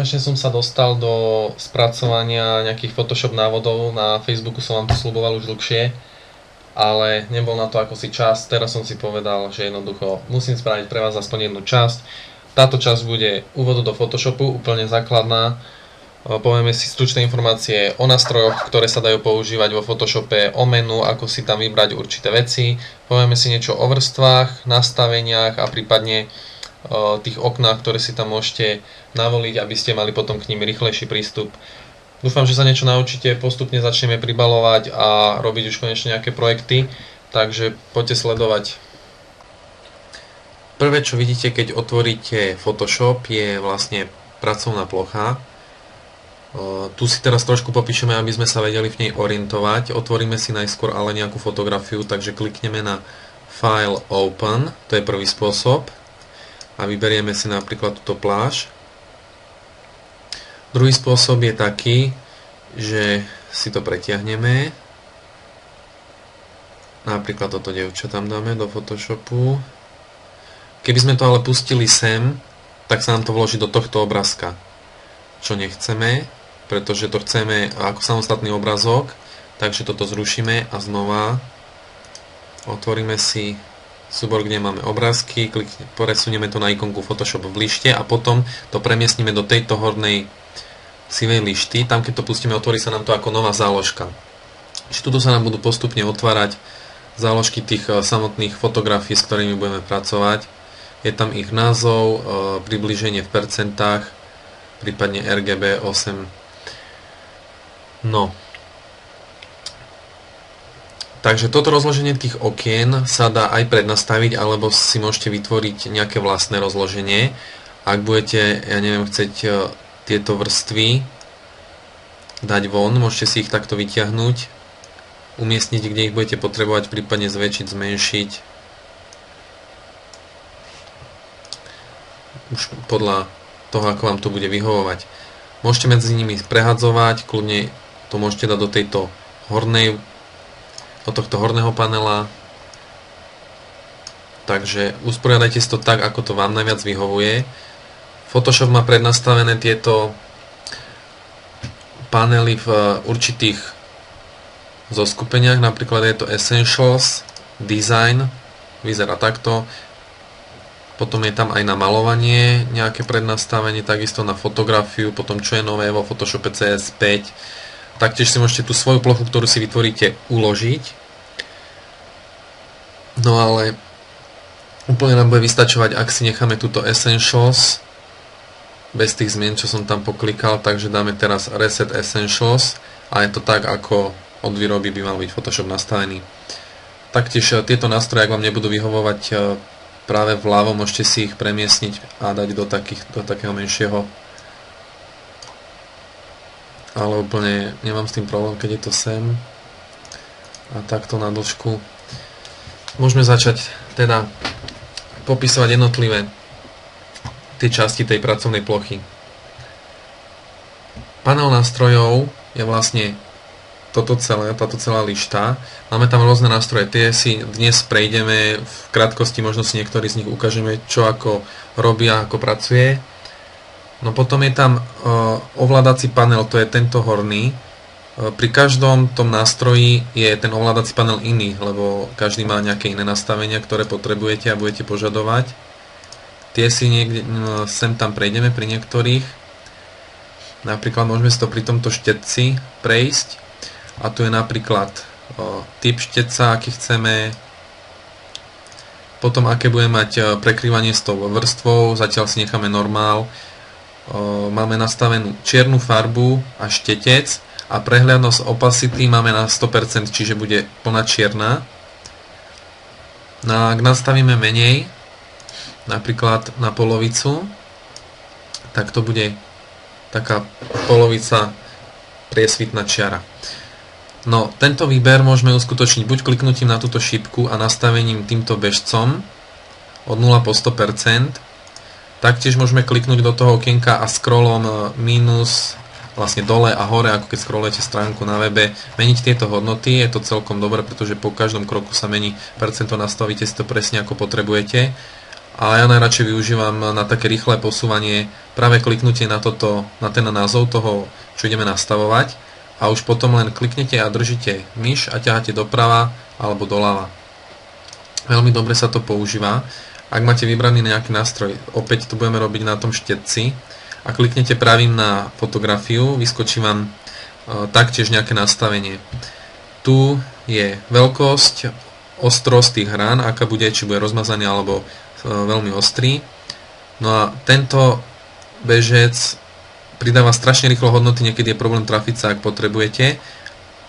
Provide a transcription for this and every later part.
konečne som sa dostal do spracovania nejakých Photoshop návodov. Na Facebooku som vám to sľuboval už dlhšie, ale nebol na to ako si čas. Teraz som si povedal, že jednoducho musím spraviť pre vás aspoň jednu časť. Táto časť bude úvodu do Photoshopu, úplne základná. Povieme si stručné informácie o nástrojoch, ktoré sa dajú používať vo Photoshope, o menu, ako si tam vybrať určité veci. Povieme si niečo o vrstvách, nastaveniach a prípadne tých oknách, ktoré si tam môžete navoliť, aby ste mali potom k nim rýchlejší prístup. Dúfam, že sa niečo naučíte, postupne začneme pribalovať a robiť už konečne nejaké projekty, takže poďte sledovať. Prvé, čo vidíte, keď otvoríte Photoshop, je vlastne pracovná plocha. Tu si teraz trošku popíšeme, aby sme sa vedeli v nej orientovať. Otvoríme si najskôr ale nejakú fotografiu, takže klikneme na File Open, to je prvý spôsob. A vyberieme si napríklad túto pláž. Druhý spôsob je taký, že si to pretiahneme. Napríklad toto dievča tam dáme do Photoshopu. Keby sme to ale pustili sem, tak sa nám to vloží do tohto obrázka. Čo nechceme, pretože to chceme ako samostatný obrazok. Takže toto zrušíme a znova otvoríme si súbor, kde máme obrázky, presunieme to na ikonku Photoshop v lište a potom to premiestnime do tejto hornej sivej lišty. Tam keď to pustíme, otvorí sa nám to ako nová záložka. Čiže tuto sa nám budú postupne otvárať záložky tých samotných fotografií, s ktorými budeme pracovať. Je tam ich názov, približenie v percentách, prípadne RGB 8. No. Takže toto rozloženie tých okien sa dá aj prednastaviť, alebo si môžete vytvoriť nejaké vlastné rozloženie. Ak budete, ja neviem, chcieť tieto vrstvy dať von, môžete si ich takto vyťahnuť, umiestniť, kde ich budete potrebovať, prípadne zväčšiť, zmenšiť. Už podľa toho, ako vám to bude vyhovovať. Môžete medzi nimi prehadzovať, kľudne to môžete dať do tohto horného panela. Takže usporiadajte si to tak, ako to vám najviac vyhovuje. Photoshop má prednastavené tieto panely v určitých zoskupeniach, napríklad je to Essentials, Design, vyzerá takto. Potom je tam aj na malovanie nejaké prednastavenie, takisto na fotografiu, potom čo je nové vo Photoshope CS5. Taktiež si môžete tú svoju plochu, ktorú si vytvoríte, uložiť. No ale úplne nám bude vystačovať, ak si necháme túto Essentials bez tých zmien, čo som tam poklikal, takže dáme teraz Reset Essentials a je to tak, ako od výroby by mal byť Photoshop nastavený. Taktiež tieto nástroje, ak vám nebudú vyhovovať práve vľavo, môžete si ich premiestniť a dať do takého menšieho. Ale úplne nemám s tým problém, keď je to sem a takto na dĺžku. Môžeme začať teda popisovať jednotlivé tie časti tej pracovnej plochy. Panel nástrojov je vlastne táto celá lišta. Máme tam rôzne nástroje, tie si dnes prejdeme, v krátkosti možno si niektorý z nich ukážeme, čo ako robí a ako pracuje. No potom je tam ovládací panel, to je tento horný. Pri každom tom nástroji je ten ovládací panel iný, lebo každý má nejaké iné nastavenia, ktoré potrebujete a budete požadovať. Tie si niekde sem tam prejdeme pri niektorých. Napríklad môžeme si to pri tomto štetci prejsť. A tu je napríklad typ štetca, aký chceme. Potom aké budeme mať prekrývanie s tou vrstvou, zatiaľ si necháme normál. Máme nastavenú čiernu farbu a štetec a prehľadnosť opacity máme na 100%, čiže bude plná čierna. No, ak nastavíme menej, napríklad na polovicu, tak to bude taká polovica priesvitná čiara. No, tento výber môžeme uskutočniť buď kliknutím na túto šipku a nastavením týmto bežcom od 0 po 100%. Taktiež môžeme kliknúť do toho okienka a scrollom minus vlastne dole a hore, ako keď scrollujete stránku na webe, meniť tieto hodnoty. Je to celkom dobré, pretože po každom kroku sa mení percento, nastavíte si to presne ako potrebujete. A ja najradšej využívam na také rýchle posúvanie práve kliknutie na ten názov toho, čo ideme nastavovať, a už potom len kliknete a držíte myš a ťaháte doprava alebo doľava. Veľmi dobre sa to používa. Ak máte vybraný nejaký nástroj, opäť to budeme robiť na tom štetci, a kliknete pravým na fotografiu, vyskočí vám taktiež nejaké nastavenie. Tu je veľkosť, ostrosť tých hrán, aká bude, či bude rozmazaný alebo veľmi ostrý. No a tento bežec pridáva strašne rýchlo hodnoty, niekedy je problém trafiť sa, ak potrebujete,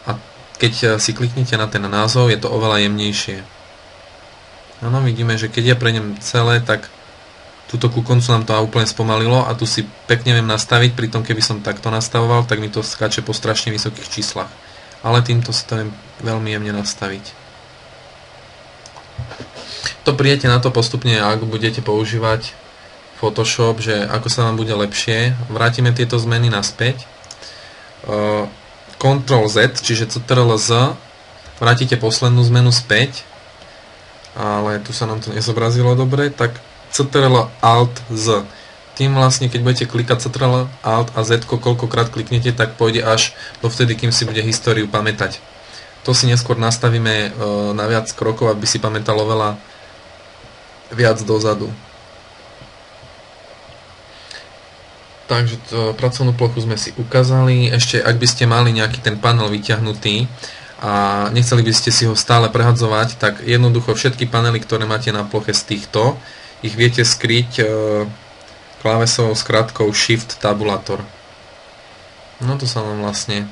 a keď si kliknete na ten názov, je to oveľa jemnejšie. Áno, vidíme, že keď ja prejdem celé, tak tuto ku koncu nám to úplne spomalilo a tu si pekne viem nastaviť, pritom keby som takto nastavoval, tak mi to skáče po strašne vysokých číslach. Ale týmto si to viem veľmi jemne nastaviť. To prijete na to postupne, ak budete používať Photoshop, že ako sa vám bude lepšie. Vrátime tieto zmeny naspäť. Ctrl Z, čiže Ctrl Z, vrátite poslednú zmenu späť, ale tu sa nám to nezobrazilo dobre, tak Ctrl Alt Z. Tým vlastne, keď budete klikať Ctrl Alt a Z, koľkokrát kliknete, tak pôjde až dovtedy, kým si bude históriu pamätať. To si neskôr nastavíme na viac krokov, aby si pamätalo veľa viac dozadu. Takže pracovnú plochu sme si ukázali. Ešte, ak by ste mali nejaký ten panel vyťahnutý a nechceli by ste si ho stále prehadzovať, tak jednoducho všetky panely, ktoré máte na ploche z týchto, ich viete skryť klávesovou skratkou Shift Tabulator. No to sa nám vlastne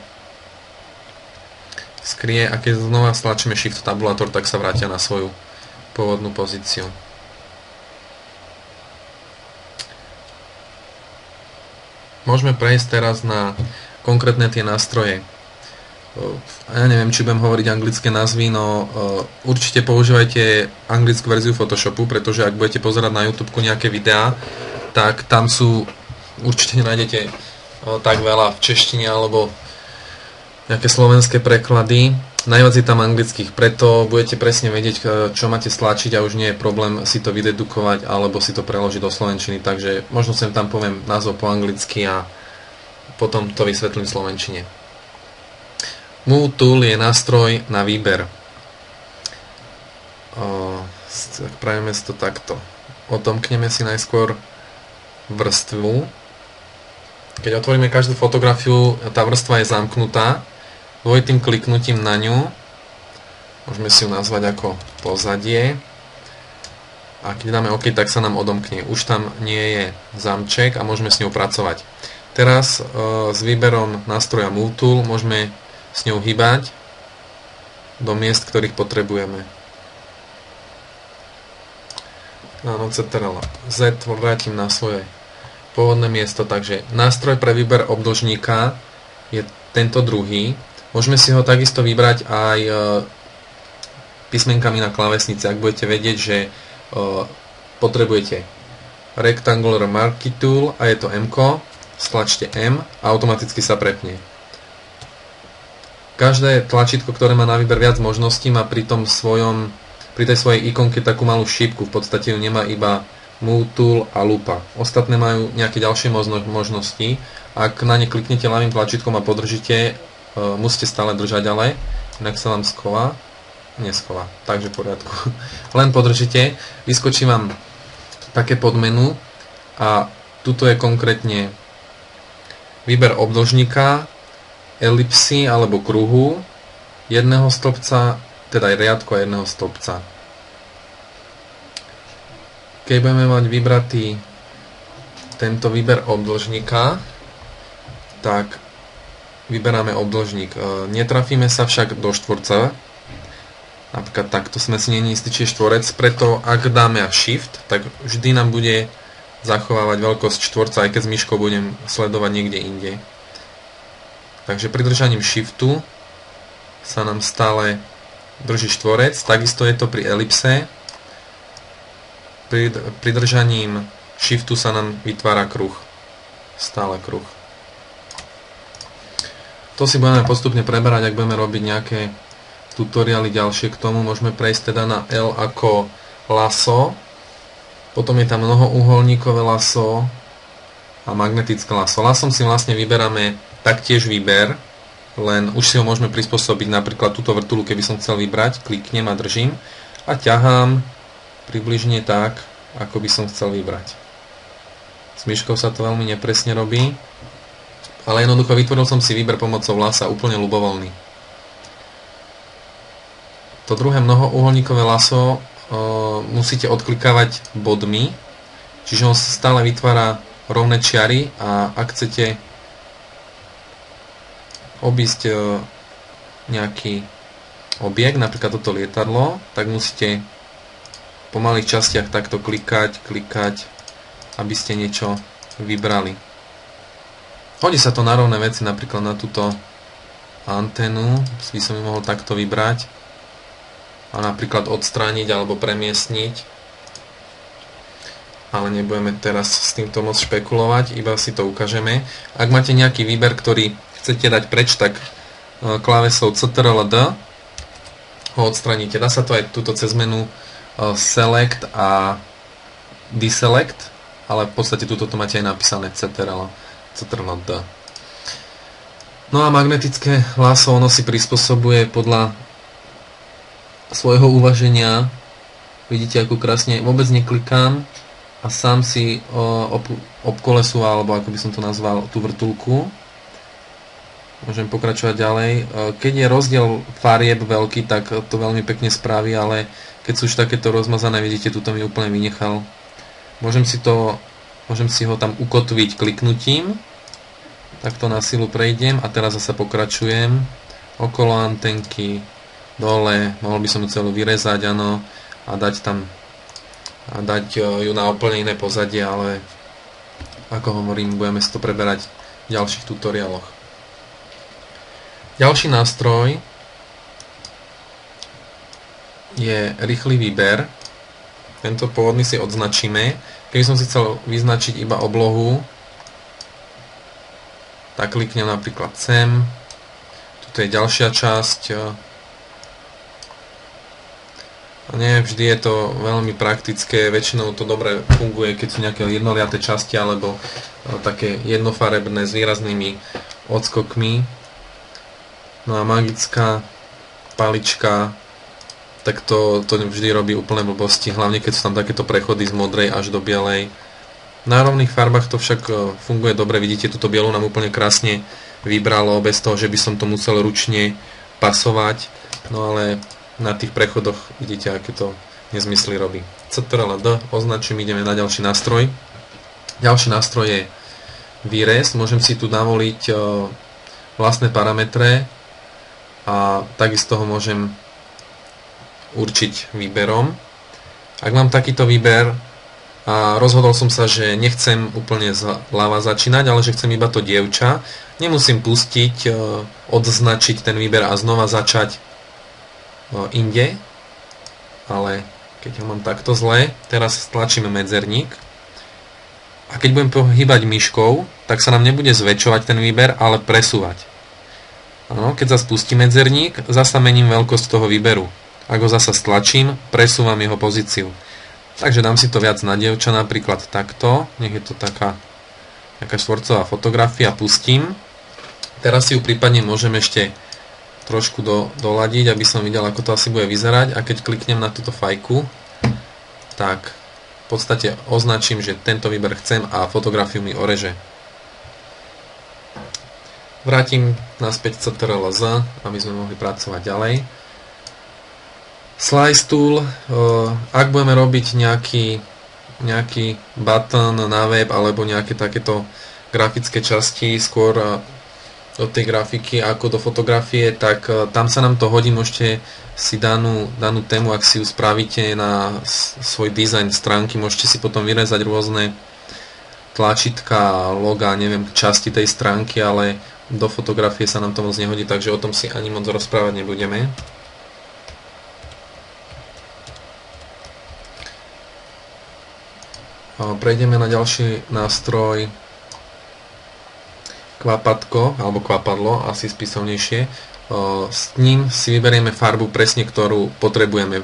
skrie, a keď znova stlačíme Shift Tabulator, tak sa vrátia na svoju pôvodnú pozíciu. Môžeme prejsť teraz na konkrétne tie nástroje. Ja neviem, či budem hovoriť anglické názvy, no určite používajte anglickú verziu Photoshopu, pretože ak budete pozerať na YouTube nejaké videá, tak tam určite nájdete tak veľa v češtine alebo nejaké slovenské preklady. Najviac je tam anglických, preto budete presne vedieť, čo máte stlačiť a už nie je problém si to vydedukovať alebo si to preložiť do slovenčiny, takže možno sem tam poviem názov po anglicky a potom to vysvetlím v slovenčine. Move Tool je nástroj na výber. Pravíme si to takto. Odomkneme si najskôr vrstvu. Keď otvoríme každú fotografiu, tá vrstva je zamknutá. Dvojitým kliknutím na ňu môžeme si ju nazvať ako pozadie a keď dáme OK, tak sa nám odomkne. Už tam nie je zamček a môžeme s ňou pracovať. Teraz s výberom nástroja Move Tool môžeme s ňou hýbať do miest, ktorých potrebujeme. Áno, Ctrl Z, vrátim na svoje pôvodné miesto, takže nástroj pre výber obdĺžníka je tento druhý. Môžeme si ho takisto vybrať aj písmenkami na klávesnici, ak budete vedieť, že potrebujete Rectangular Marquee Tool a je to M-ko, stlačte M a automaticky sa prepne. Každé tlačítko, ktoré má na výber viac možností, má pri tej svojej ikonke takú malú šípku, v podstate ju nemá iba Move Tool a lupa. Ostatné majú nejaké ďalšie možnosti. Ak na ne kliknete ľavým tlačítkom a podržíte, musíte stále držať, ale inak sa vám neschová. Takže v poriadku. Len podržite, vyskočí vám také podmenu a tuto je konkrétne výber obdĺžnika, elipsy alebo kruhu, jedného stĺpca, teda aj riadku a jedného stĺpca. Keď budeme mať vybratý tento výber obdĺžnika, tak vyberáme obdĺžnik. Netrafíme sa však do štvorca. Napríklad takto sme si není istí, či je štvorec, preto ak dáme Shift, tak vždy nám bude zachovávať veľkosť štvorca, aj keď s myškou budem sledovať niekde inde. Takže pridržaním Shiftu sa nám stále drží štvorec, takisto je to pri elipse. Pridržaním Shiftu sa nám vytvára kruh. Stále kruh. To si budeme postupne preberať, ak budeme robiť nejaké tutoriály ďalšie k tomu. Môžeme prejsť teda na L ako lasso. Potom je tam mnohouholníkové laso a magnetické laso. Lasom si vlastne vyberáme taktiež výber, len už si ho môžeme prispôsobiť, napríklad túto vrtuľu, keby som chcel vybrať, kliknem a držím a ťahám približne tak, ako by som chcel vybrať. S myškou sa to veľmi nepresne robí, ale jednoducho vytvoril som si výber pomocou lasa úplne ľubovoľný. To druhé mnohouholníkové laso musíte odklikávať bodmi, čiže on stále vytvára rovné čiary a ak chcete obísť nejaký objekt, napríklad toto lietadlo, tak musíte po malých častiach takto klikať, aby ste niečo vybrali. Hodí sa to na rovné veci, napríklad na túto anténu, by som ju mohol takto vybrať a napríklad odstrániť alebo premiestniť. Ale nebudeme teraz s týmto moc špekulovať, iba si to ukážeme. Ak máte nejaký výber, ktorý chcete dať preč, tak klávesou CTRL-D ho odstraníte. Dá sa to aj tuto cez menu Select a Deselect, ale v podstate tuto to máte aj napísané CTRL-D. No a magnetické laso, ono si prispôsobuje podľa svojho uvaženia. Vidíte, ako krásne, vôbec neklikám a sám si obkolesúva, alebo ako by som to nazval, tú vrtuľku. Môžem pokračovať ďalej. Keď je rozdiel farieb veľký, tak to veľmi pekne spraví, ale keď sú už takéto rozmazané, vidíte, tuto mi úplne vynechal. Môžem si ho tam ukotviť kliknutím. Takto na silu prejdem a teraz zase pokračujem. Okolo antenky, dole, mohol by som ju celú vyrezať, áno, a dať ju na úplne iné pozadie, ale ako hovorím, budeme si to preberať v ďalších tutoriáloch. Ďalší nástroj je rýchly výber. Tento pôvodný si odznačíme. Keby som si chcel vyznačiť iba oblohu, tak kliknem napríklad sem. Tuto je ďalšia časť. Nie vždy je to veľmi praktické, väčšinou to dobre funguje, keď sú nejaké jednoliaté časti alebo také jednofarebné s výraznými odskokmi. No a magická palička, tak to vždy robí úplné blbosti, hlavne keď sú tam takéto prechody z modrej až do bielej. Na rovných farbách to však funguje dobre, vidíte, túto bielu nám úplne krásne vybralo, bez toho, že by som to musel ručne pasovať, no ale na tých prechodoch vidíte, aké to nezmysly robí. CTRL-D označím, ideme na ďalší nástroj. Ďalší nástroj je výrez, môžem si tu navoliť vlastné parametre a takisto ho môžem určiť výberom. Ak mám takýto výber a rozhodol som sa, že nechcem úplne zľava začínať, ale že chcem iba to dievča, nemusím pustiť, odznačiť ten výber a znova začať inde, ale keď ho mám takto zle, teraz stlačíme medzerník a keď budem pohybať myškou, tak sa nám nebude zväčšovať ten výber, ale presúvať. Ano, keď zase pustím medzerník, zasa mením veľkosť toho výberu. Ak ho zasa stlačím, presúvam jeho pozíciu. Takže dám si to viac na dievča, napríklad takto, nech je to taká štvorcová fotografia, pustím. Teraz si ju prípadne môžem ešte trošku doladiť, aby som videl, ako to asi bude vyzerať, a keď kliknem na túto fajku, tak v podstate označím, že tento výber chcem a fotografiu mi oreže. Vrátim naspäť CTRL-Z, aby sme mohli pracovať ďalej. Slice tool, ak budeme robiť nejaký button na web alebo nejaké takéto grafické časti skôr do tej grafiky ako do fotografie, tak tam sa nám to hodí. Môžete si danú tému, ak si ju spravíte na svoj dizajn stránky, môžete si potom vyrezať rôzne tlačítka, loga, neviem, časti tej stránky, ale do fotografie sa nám to moc nehodí, takže o tom si ani moc rozprávať nebudeme. Prejdeme na ďalší nástroj, kvapatko, alebo kvapadlo, asi spisovnejšie. S ním si vyberieme farbu presne, ktorú potrebujeme.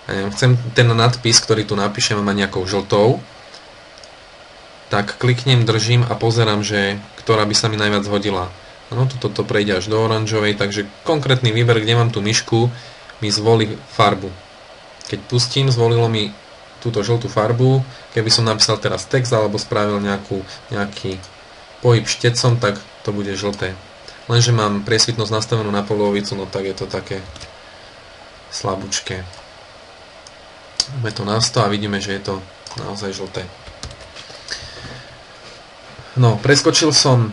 chcem ten nadpis, ktorý tu napíšem, mať nejakou žltou, tak kliknem, držím a pozerám, že ktorá by sa mi najviac hodila. Áno, toto prejde až do oranžovej, takže konkrétny výber, kde mám tú myšku, mi zvolí farbu. Keď pustím, zvolilo mi túto žltú farbu. Keby som napísal teraz text alebo spravil nejaký pohyb štecom, tak to bude žlté. Lenže mám priesvitnosť nastavenú na polovicu, no tak je to také slabúčké. Máme to na 100 a vidíme, že je to naozaj žlté. No, preskočil som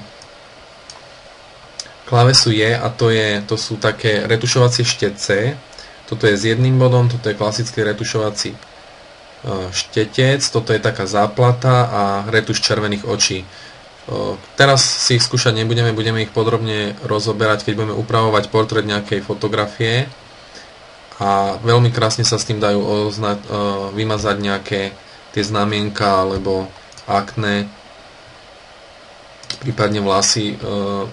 klávesu J a to sú také retušovacie štece. Toto je s jedným bodom, toto je klasický retušovací štetec, toto je taká záplata a retuš červených očí. Teraz si ich skúšať nebudeme, budeme ich podrobne rozoberať, keď budeme upravovať portrét nejakej fotografie a veľmi krásne sa s tým dajú vymazať nejaké tie znamienka alebo akné, prípadne vlasy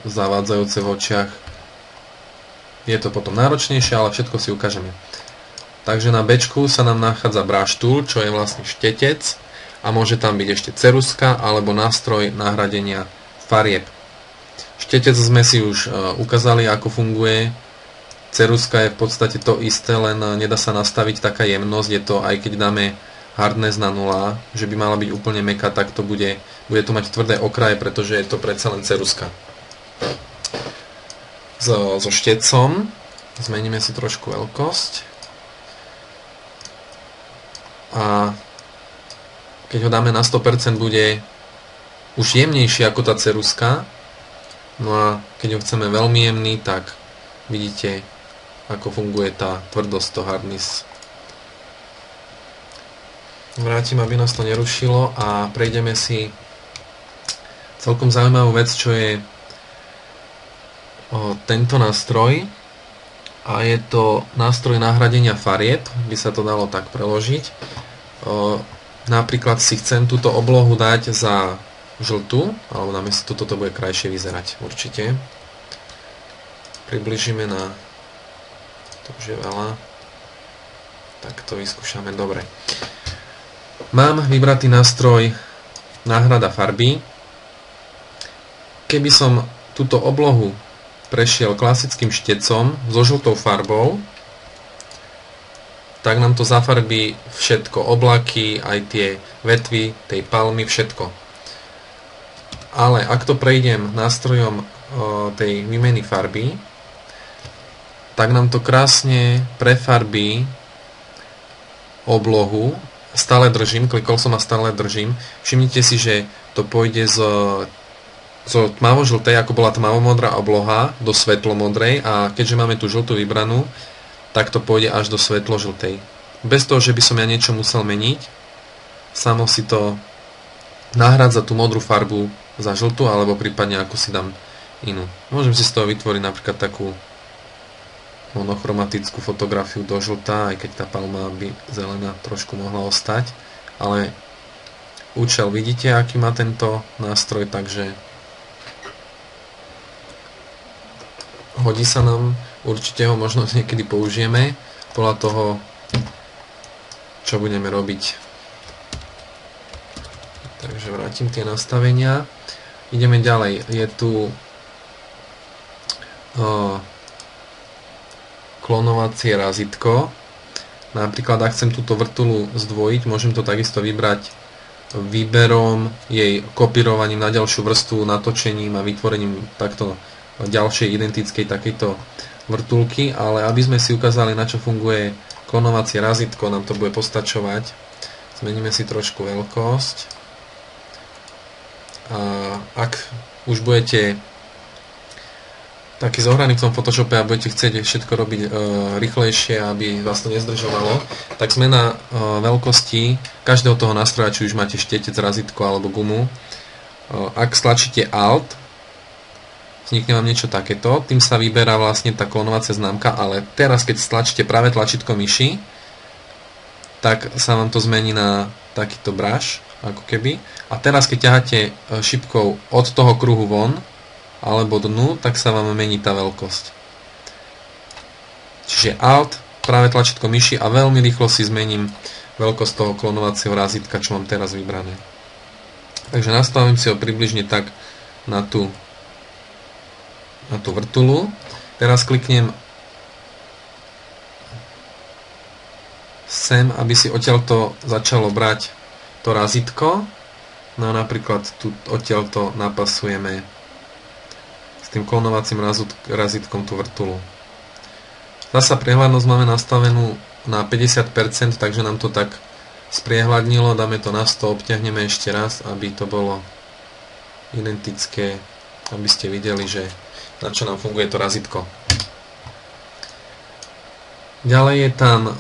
zavádzajúce v očiach. Je to potom náročnejšie, ale všetko si ukážeme. Takže na Bčku sa nám nachádza brush tool, čo je vlastne štetec a môže tam byť ešte ceruska alebo nástroj nahradenia farieb. Štetec sme si už ukázali, ako funguje. Ceruska je v podstate to isté, len nedá sa nastaviť taká jemnosť. Je to, aj keď dáme hardness na 0, že by mala byť úplne mäkká, tak to bude to mať tvrdé okraje, pretože je to predsa len ceruska. So štecom zmeníme si trošku veľkosť a keď ho dáme na 100%, bude už jemnejší ako tá ceruska. No a keď ho chceme veľmi jemný, tak vidíte, ako funguje tá tvrdosť, to hardness. Vrátim, aby nás to nerušilo a prejdeme si celkom zaujímavú vec, čo je tento nástroj a je to nástroj nahradenia farieb, by sa to dalo tak preložiť. Napríklad si chcem túto oblohu dať za žltú, alebo namiesto toto bude krajšie vyzerať určite. Približíme na to, už je veľa, tak to vyskúšame. Dobre. Mám vybratý nástroj náhrada farby. Keby som túto oblohu prešiel klasickým štecom so žltou farbou, tak nám to zafarbí všetko, oblaky, aj tie vetvy tej palmy, všetko. Ale ak to prejdem nástrojom tej výmeny farby, tak nám to krásne prefarbí oblohu. Stále držím, klikol som a stále držím. Všimnite si, že to pôjde zo tmavo-žltej, ako bola tmavo-modrá obloha, do svetlo-modrej a keďže máme tú žltú vybranú, tak to pôjde až do svetlo-žltej. Bez toho, že by som ja niečo musel meniť, samo si to nahrádza tú modrú farbu za žltú, alebo prípadne ako si dám inú. Môžem si z toho vytvoriť napríklad takú monochromatickú fotografiu do žltá, aj keď tá palma by zelená trošku mohla ostať, ale účel vidíte, aký má tento nástroj, takže hodí sa nám, určite ho možno niekedy použijeme podľa toho, čo budeme robiť. Takže vrátim tie nastavenia. Ideme ďalej. Je tu klonovacie razítko. Napríklad, ak chcem túto vrtulu zdvojiť, môžem to takisto vybrať výberom, jej kopírovaním na ďalšiu vrstvu, natočením a vytvorením takto ďalšej identickej takejto vrtulky, ale aby sme si ukázali, na čo funguje klonovacie razítko, nám to bude postačovať. Zmeníme si trošku veľkosť. A ak už budete taký zohraný v tom Photoshope a budete chcieť všetko robiť rýchlejšie, aby vás to nezdržovalo, tak zmena veľkosti každého toho nástroja, či už máte štetec, razítko alebo gumu, ak stlačíte Alt, vznikne vám niečo takéto, tým sa vyberá vlastne tá klonovacia známka, ale teraz keď stlačíte práve tlačítko myši, tak sa vám to zmení na takýto brush, ako keby. A teraz keď ťaháte šipkou od toho kruhu von, alebo dnu, tak sa vám mení tá veľkosť. Čiže Alt práve tlačítko myši a veľmi rýchlo si zmením veľkosť toho klonovacieho razítka, čo mám teraz vybrané. Takže nastavím si ho približne tak na tú vrtulu. Teraz kliknem sem, aby si odtiaľto začalo brať to razítko. No a napríklad tu odtiaľto napasujeme s tým klonovacím razítkom tú vrtulu. Zasa prehľadnosť máme nastavenú na 50%, takže nám to tak spriehľadnilo, dáme to na 100, obťahneme ešte raz, aby to bolo identické, aby ste videli, že na čo nám funguje to razítko. Ďalej je tam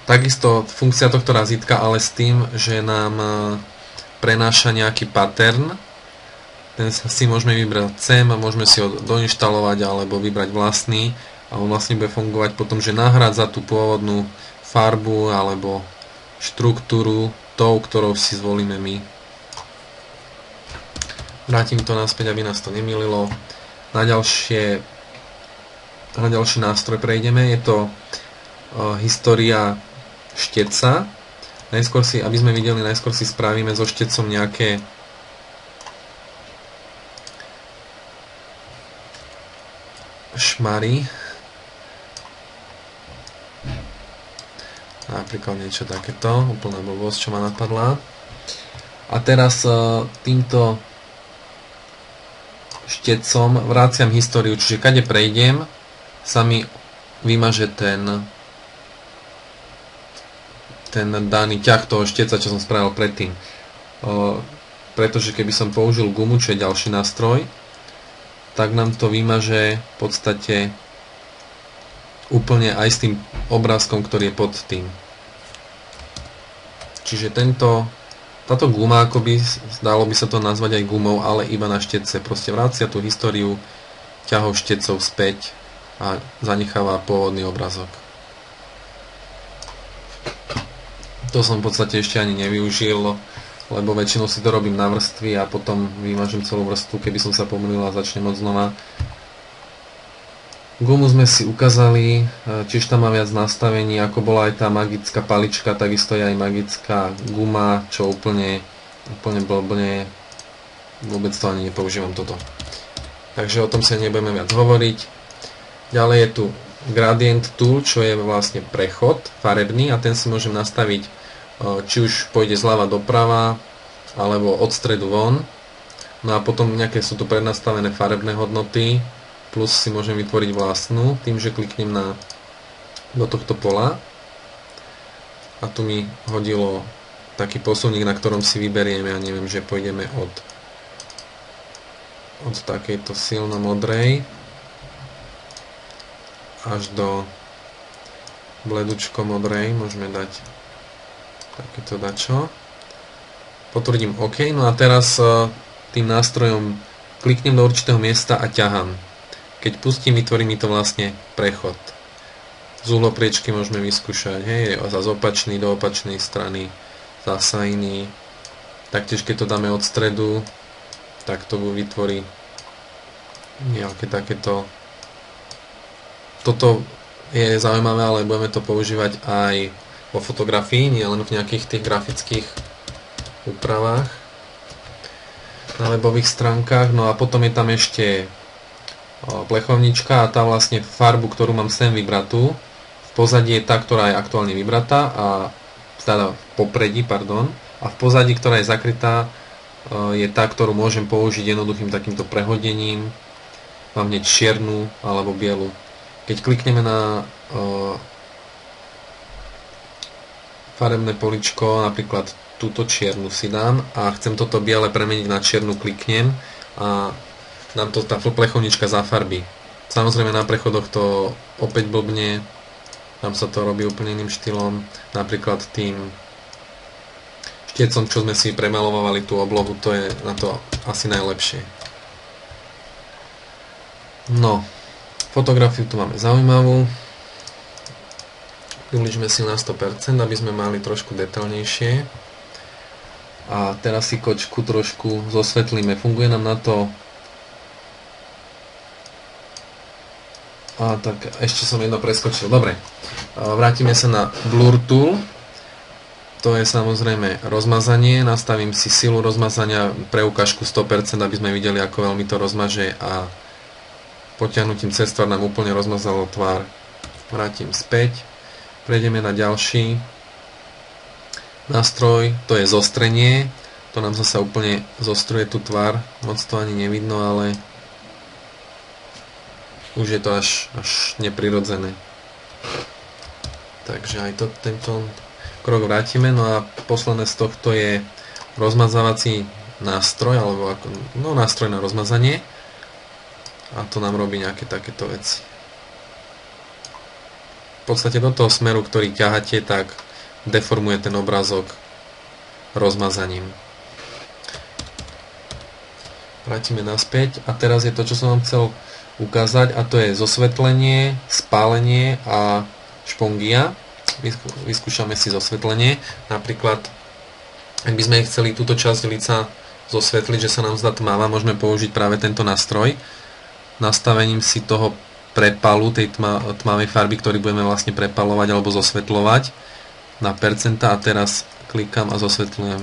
takisto funkcia tohto razítka, ale s tým, že nám prenáša nejaký pattern. Ten si môžeme vybrať sem a môžeme si ho doinštalovať alebo vybrať vlastný a on vlastne bude fungovať potom, že nahrádza tú pôvodnú farbu alebo štruktúru tou, ktorou si zvolíme my. Vrátim to naspäť, aby nás to nemýlilo. Na ďalší nástroj prejdeme, je to história šteca. Najskôr si, aby sme videli, najskôr si spravíme so štecom nejaké šmary. Napríklad niečo takéto, úplná blbosť, čo ma napadla. A teraz týmto štecom vraciam históriu, čiže kade prejdem, sa mi vymaže ten daný ťah toho šteca, čo som spravil predtým. Pretože keby som použil gumu, čo je ďalší nástroj, tak nám to vymaže v podstate úplne aj s tým obrázkom, ktorý je pod tým. Čiže táto guma, akoby dalo by sa to nazvať aj gumou, ale iba na štetce. Proste vracia tú históriu ťahov štetcov späť a zanecháva pôvodný obrázok. To som v podstate ešte ani nevyužil, lebo väčšinou si to robím na vrstvy a potom vymažem celú vrstvu, keby som sa pomýlil a začnem od znova. Gumu sme si ukázali, tiež tam má viac nastavení, ako bola aj tá magická palička, takisto je aj magická guma, čo úplne blbne, vôbec to ani nepoužívam toto. Takže o tom sa nebudeme viac hovoriť. Ďalej je tu Gradient Tool, čo je vlastne prechod farebný a ten si môžem nastaviť, či už pôjde zľava doprava, alebo od stredu von. No a potom nejaké sú tu prednastavené farebné hodnoty, plus si môžem vytvoriť vlastnú, tým, že kliknem do tohto pola. A tu mi hodilo taký posuník, na ktorom si vyberieme, ja neviem, že pôjdeme od takejto silno modrej až do bledučko modrej, môžeme dať takéto dačo. Potvrdím OK, no a teraz tým nástrojom kliknem do určitého miesta a ťahám. Keď pustím, vytvorí mi to vlastne prechod. Z uhlopriečky môžeme vyskúšať, hej, zase opačný do opačnej strany, zasa iný. Taktiež keď to dáme od stredu, tak to vytvorí nejaké takéto. Toto je zaujímavé, ale budeme to používať aj vo fotografii, nie len v nejakých tých grafických úpravách na webových stránkach. No a potom je tam ešte plechovnička a tá vlastne farbu, ktorú mám sem vybratú, v pozadí je tá, ktorá je aktuálne vybratá, a teda v popredí, pardon, a v pozadí, ktorá je zakrytá, je tá, ktorú môžem použiť jednoduchým takýmto prehodením. Mám hneď čiernu alebo bielu. Keď klikneme na farebné poličko, napríklad túto čiernu si dám a chcem toto biele premeniť na čiernu, kliknem a nám to tá plechovnička zafarbí. Samozrejme na prechodoch to opäť blbne, tam sa to robí úplne iným štýlom, napríklad tým štiecom, čo sme si premalovali tú oblohu, to je na to asi najlepšie. No, fotografiu tu máme zaujímavú, približme si na 100%, aby sme mali trošku detailnejšie. A teraz si kočku trošku zosvetlíme, funguje nám na to Tak ešte som jedno preskočil. Dobre, vrátime sa na Blur Tool. To je samozrejme rozmazanie. Nastavím si silu rozmazania pre ukážku 100%, aby sme videli, ako veľmi to rozmaže, a potiahnutím cez tvár nám úplne rozmazalo tvár. Vrátim späť. Prejdeme na ďalší nástroj, to je zostrenie. To nám zasa úplne zostruje tú tvár. Moc to ani nevidno, ale už je to až neprirodzené. Takže aj tento krok vrátime. No a posledné z tohto je rozmazávací nástroj, alebo nástroj na rozmazanie. A to nám robí nejaké takéto veci. V podstate do toho smeru, ktorý ťaháte, tak deformuje ten obrázok rozmazaním. Vrátime naspäť a teraz je to, čo som vám chcel ukázať, a to je zosvetlenie, spálenie a špongia. Vyskúšame si zosvetlenie. Napríklad, ak by sme chceli túto časť lica zosvetliť, že sa nám zdá tmavá, môžeme použiť práve tento nástroj. Nastavením si toho prepalu, tej tmavej farby, ktorý budeme vlastne prepalovať alebo zosvetľovať na percenta, a teraz klikám a zosvetľujem.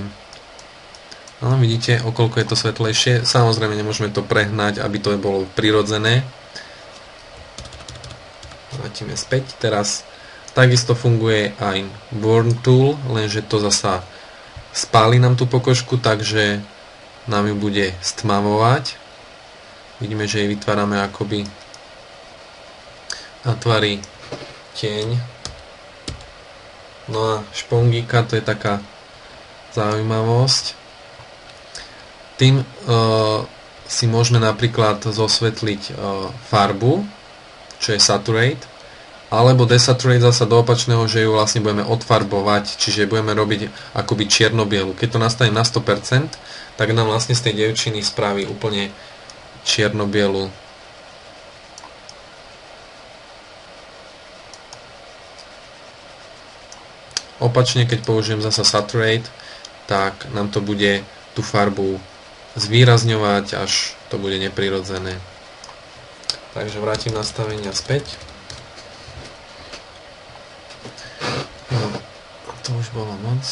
No, vidíte, okoľko je to svetlejšie. Samozrejme, nemôžeme to prehnať, aby to bolo prirodzené. Vrátime späť. Teraz takisto funguje aj Burn Tool, lenže to zasa spáli nám tú pokožku, takže nám ju bude stmavovať. Vidíme, že jej vytvárame akoby na tvári tieň. No a špongíka, to je taká zaujímavosť. Tým si môžeme napríklad zosvetliť farbu, čo je Saturate, alebo Desaturate zasa do opačného, že ju vlastne budeme odfarbovať, čiže budeme robiť akoby čierno-bielu. Keď to nastavím na 100%, tak nám vlastne z tej dievčiny spraví úplne čierno-bielu. Opačne, keď použijem zasa Saturate, tak nám to bude tú farbu zvýrazňovať, až to bude neprirodzené. Takže vrátim nastavenia späť. No, to už bolo moc.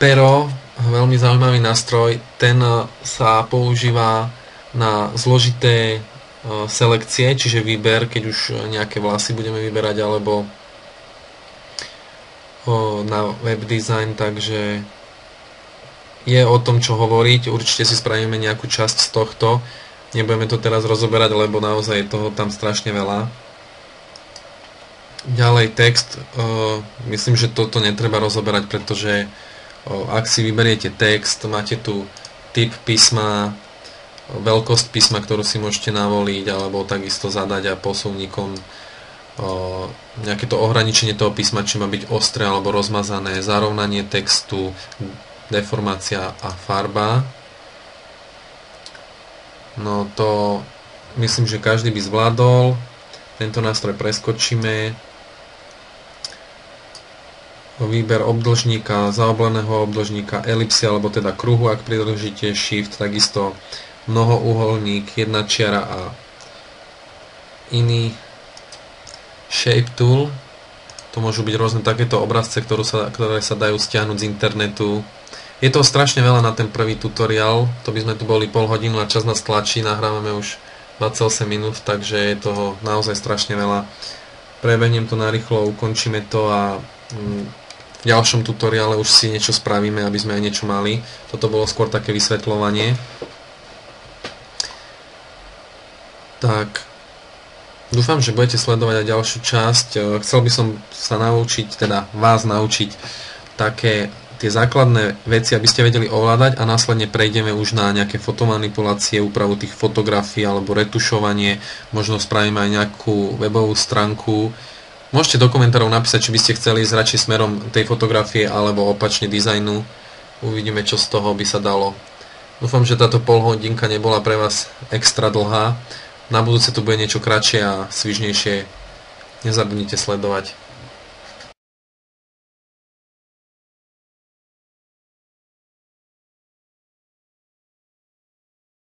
Pero, veľmi zaujímavý nástroj, ten sa používa na zložité selekcie, čiže výber, keď už nejaké vlasy budeme vyberať, alebo na web design, takže je o tom, čo hovoriť. Určite si spravíme nejakú časť z tohto. Nebudeme to teraz rozoberať, lebo naozaj je toho tam strašne veľa. Ďalej text. Myslím, že toto netreba rozoberať, pretože ak si vyberiete text, máte tu typ písma, veľkosť písma, ktorú si môžete navoliť, alebo takisto zadať a posuvníkom nejaké to ohraničenie toho písma, či má byť ostré alebo rozmazané, zarovnanie textu, deformácia a farba. No to myslím, že každý by zvládol. Tento nástroj preskočíme. Výber obdĺžníka, zaobleného obdĺžníka, elipsy alebo teda kruhu, ak pridržíte Shift, takisto mnohouholník, jedna čiara a iný Shape Tool. To môžu byť rôzne takéto obrazce, ktoré sa dajú stiahnuť z internetu. Je toho strašne veľa na ten prvý tutoriál, to by sme tu boli pol hodinu a čas nás tlačí, nahrávame už 28 minút, takže je toho naozaj strašne veľa. Prebehnem to narýchlo, ukončíme to a v ďalšom tutoriále už si niečo spravíme, aby sme aj niečo mali. Toto bolo skôr také vysvetľovanie. Tak, dúfam, že budete sledovať aj ďalšiu časť. Chcel by som sa naučiť, teda vás naučiť také tie základné veci, aby ste vedeli ovládať, a následne prejdeme už na nejaké fotomanipulácie, úpravu tých fotografií alebo retušovanie, možno spravíme aj nejakú webovú stránku. Môžete do komentárov napísať, či by ste chceli ísť radšej smerom tej fotografie alebo opačne dizajnu. Uvidíme, čo z toho by sa dalo. Dúfam, že táto polhodinka nebola pre vás extra dlhá. Na budúce to bude niečo kratšie a svižnejšie. Nezabudnite sledovať.